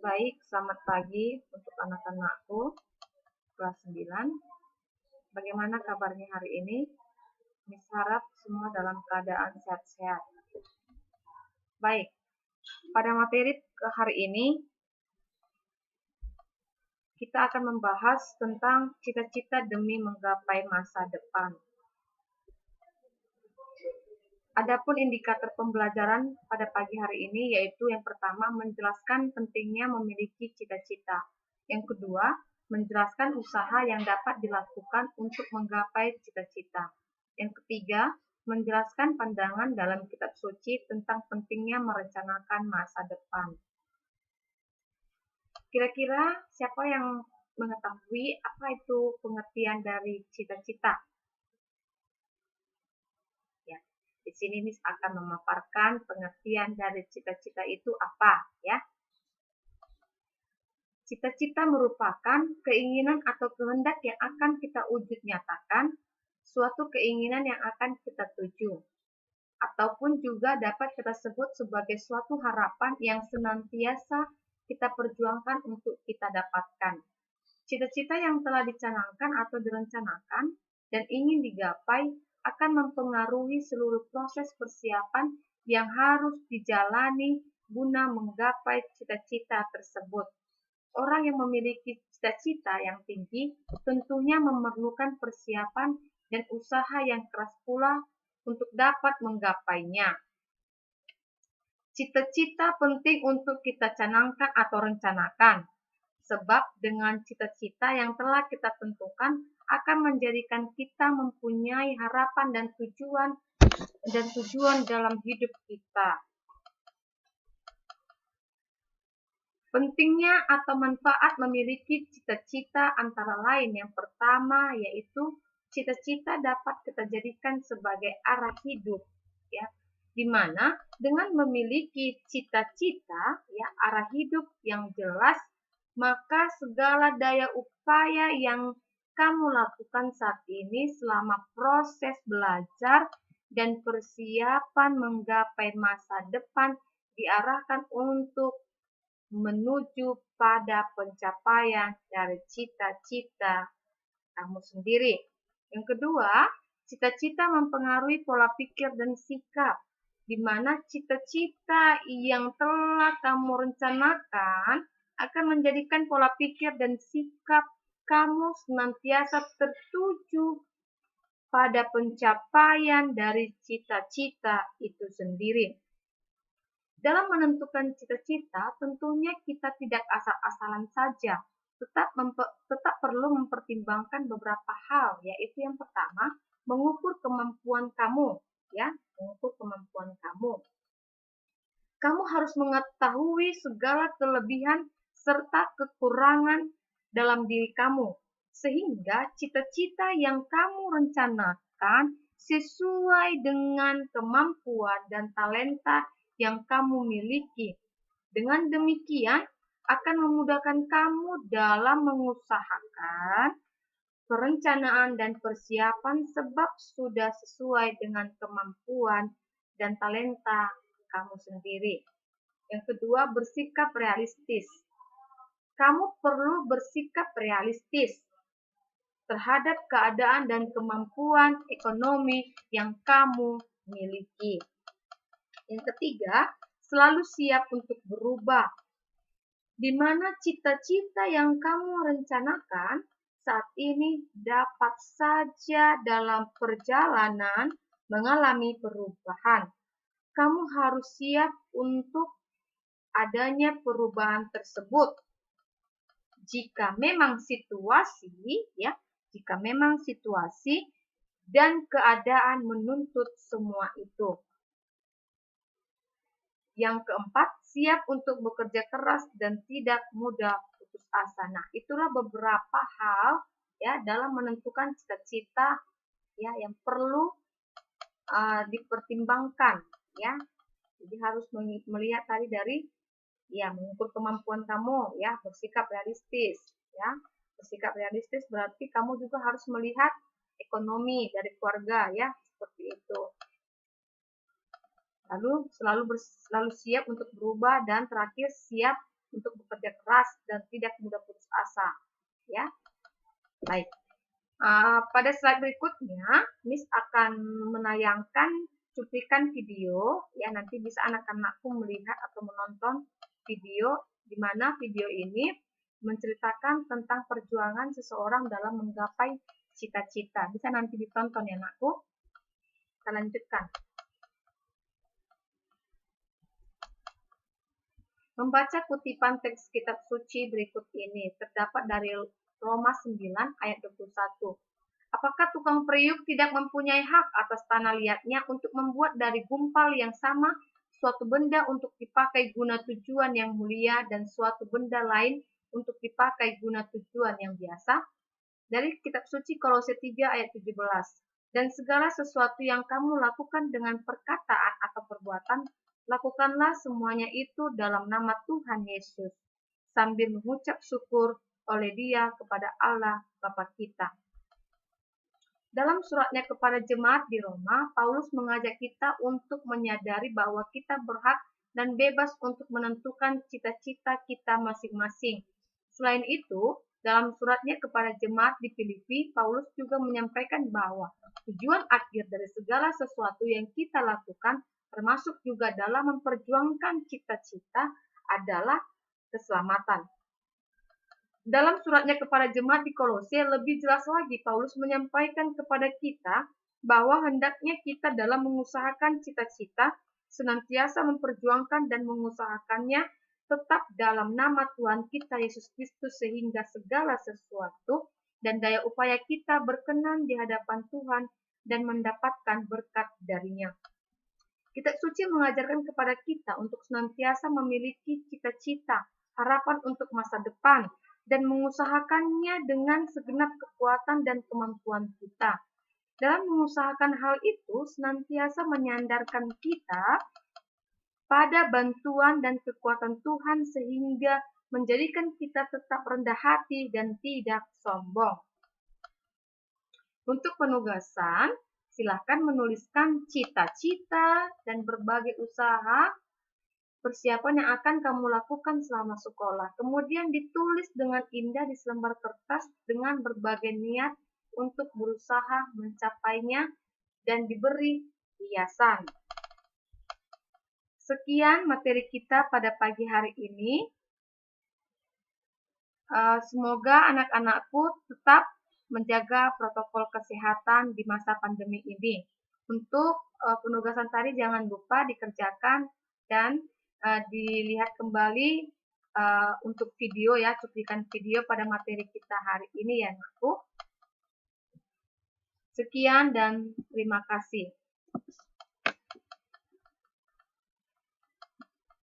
Baik, selamat pagi untuk anak-anakku kelas 9. Bagaimana kabarnya hari ini? Miss harap semua dalam keadaan sehat-sehat. Baik, pada materi hari ini kita akan membahas tentang cita-cita demi menggapai masa depan. Adapun indikator pembelajaran pada pagi hari ini yaitu yang pertama menjelaskan pentingnya memiliki cita-cita. Yang kedua, menjelaskan usaha yang dapat dilakukan untuk menggapai cita-cita. Yang ketiga, menjelaskan pandangan dalam kitab suci tentang pentingnya merencanakan masa depan. Kira-kira siapa yang mengetahui apa itu pengertian dari cita-cita? Di sini Miss akan memaparkan pengertian dari cita-cita itu apa, ya. Cita-cita merupakan keinginan atau kehendak yang akan kita wujud nyatakan, suatu keinginan yang akan kita tuju, ataupun juga dapat kita sebut sebagai suatu harapan yang senantiasa kita perjuangkan untuk kita dapatkan. Cita-cita yang telah dicanangkan atau direncanakan dan ingin digapai akan mempengaruhi seluruh proses persiapan yang harus dijalani guna menggapai cita-cita tersebut. Orang yang memiliki cita-cita yang tinggi tentunya memerlukan persiapan dan usaha yang keras pula untuk dapat menggapainya. Cita-cita penting untuk kita canangkan atau rencanakan, sebab dengan cita-cita yang telah kita tentukan akan menjadikan kita mempunyai harapan dan tujuan dalam hidup kita. Pentingnya atau manfaat memiliki cita-cita antara lain yang pertama yaitu cita-cita dapat kita jadikan sebagai arah hidup, ya. Di mana dengan memiliki cita-cita, ya, arah hidup yang jelas, maka segala daya upaya yang kamu lakukan saat ini selama proses belajar dan persiapan menggapai masa depan diarahkan untuk menuju pada pencapaian dari cita-cita kamu sendiri. Yang kedua, cita-cita mempengaruhi pola pikir dan sikap, di mana cita-cita yang telah kamu rencanakan akan menjadikan pola pikir dan sikap kamu senantiasa tertuju pada pencapaian dari cita-cita itu sendiri. Dalam menentukan cita-cita, tentunya kita tidak asal-asalan saja, tetap perlu mempertimbangkan beberapa hal, yaitu yang pertama, mengukur kemampuan kamu, ya, mengukur kemampuan kamu. Kamu harus mengetahui segala kelebihan serta kekurangan dalam diri kamu, sehingga cita-cita yang kamu rencanakan sesuai dengan kemampuan dan talenta yang kamu miliki. Dengan demikian, akan memudahkan kamu dalam mengusahakan perencanaan dan persiapan sebab sudah sesuai dengan kemampuan dan talenta kamu sendiri. Yang kedua, bersikap realistis. Kamu perlu bersikap realistis terhadap keadaan dan kemampuan ekonomi yang kamu miliki. Yang ketiga, selalu siap untuk berubah, di mana cita-cita yang kamu rencanakan saat ini dapat saja dalam perjalanan mengalami perubahan. Kamu harus siap untuk adanya perubahan tersebut. Jika memang situasi dan keadaan menuntut semua itu. Yang keempat, siap untuk bekerja keras dan tidak mudah putus asa. Nah, itulah beberapa hal, ya, dalam menentukan cita-cita, ya, yang perlu dipertimbangkan, ya. Jadi harus melihat tadi dari, ya, mengukur kemampuan kamu, ya, bersikap realistis, ya. Bersikap realistis berarti kamu juga harus melihat ekonomi dari keluarga, ya, seperti itu. Lalu selalu siap untuk berubah, dan terakhir siap untuk bekerja keras dan tidak mudah putus asa. Ya, baik. Pada slide berikutnya, Miss akan menayangkan cuplikan video, ya nanti bisa anak-anakku melihat atau menonton video di mana video ini menceritakan tentang perjuangan seseorang dalam menggapai cita-cita. Bisa nanti ditonton ya anakku. Kita lanjutkan. Membaca kutipan teks kitab suci berikut ini terdapat dari Roma 9 ayat 21. Apakah tukang periuk tidak mempunyai hak atas tanah liatnya untuk membuat dari gumpal yang sama suatu benda untuk dipakai guna tujuan yang mulia dan suatu benda lain untuk dipakai guna tujuan yang biasa? Dari kitab suci Kolose 3 ayat 17. Dan segala sesuatu yang kamu lakukan dengan perkataan atau perbuatan, lakukanlah semuanya itu dalam nama Tuhan Yesus, sambil mengucap syukur oleh Dia kepada Allah Bapa kita. Dalam suratnya kepada jemaat di Roma, Paulus mengajak kita untuk menyadari bahwa kita berhak dan bebas untuk menentukan cita-cita kita masing-masing. Selain itu, dalam suratnya kepada jemaat di Filipi, Paulus juga menyampaikan bahwa tujuan akhir dari segala sesuatu yang kita lakukan, termasuk juga dalam memperjuangkan cita-cita, adalah keselamatan. Dalam suratnya kepada jemaat di Kolose, lebih jelas lagi Paulus menyampaikan kepada kita bahwa hendaknya kita dalam mengusahakan cita-cita senantiasa memperjuangkan dan mengusahakannya tetap dalam nama Tuhan kita Yesus Kristus, sehingga segala sesuatu dan daya upaya kita berkenan di hadapan Tuhan dan mendapatkan berkat darinya. Kitab suci mengajarkan kepada kita untuk senantiasa memiliki cita-cita, harapan untuk masa depan, dan mengusahakannya dengan segenap kekuatan dan kemampuan kita. Dalam mengusahakan hal itu, senantiasa menyandarkan kita pada bantuan dan kekuatan Tuhan sehingga menjadikan kita tetap rendah hati dan tidak sombong. Untuk penugasan, silahkan menuliskan cita-cita dan berbagai usaha persiapan yang akan kamu lakukan selama sekolah. Kemudian ditulis dengan indah di selembar kertas dengan berbagai niat untuk berusaha mencapainya dan diberi hiasan. Sekian materi kita pada pagi hari ini. Semoga anak-anakku tetap menjaga protokol kesehatan di masa pandemi ini. Untuk penugasan tadi jangan lupa dikerjakan dan dilihat kembali untuk video ya, cuplikan video pada materi kita hari ini ya anakku. Sekian dan terima kasih.